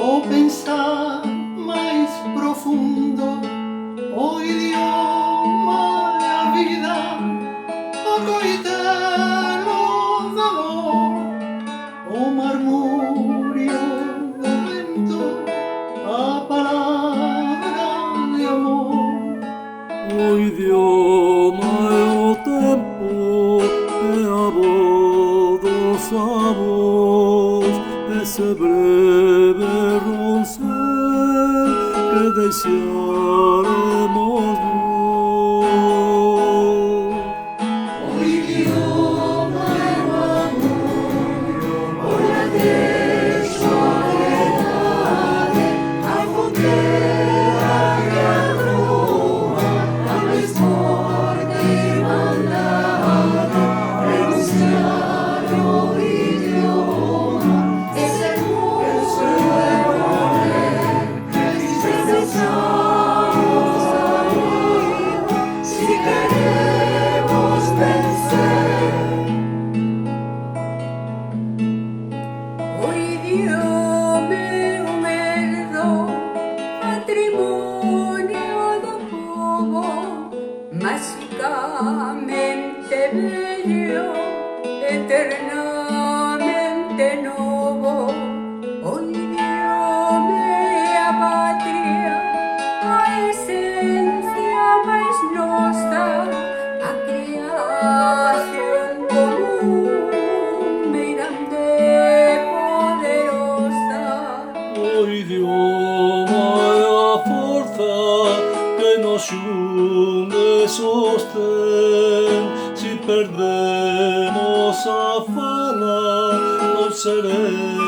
o pensar máis profundo, o idioma e a vida, o coitelo da dor, o murmurio do vento, a palabra de amor. O idioma e o tempo e a voz dos avós, ese breve roncel que deixaremos nós. O idioma e o amor, o latexo, a verdade, a fronteira e a rua, a máis forte irmandade, renunciar ao idioma, esse mundo é morrer, precisamos sair, se queremos vencer. O idioma é o merdo, patrimonio do povo, mágicamente bello, eternamente novo. O idioma é a pátria, a esencia máis nosa, a creación común, grande e poderosa. O idioma é a forza que nos xunde e sostén. Si perdemos a fala, non seremos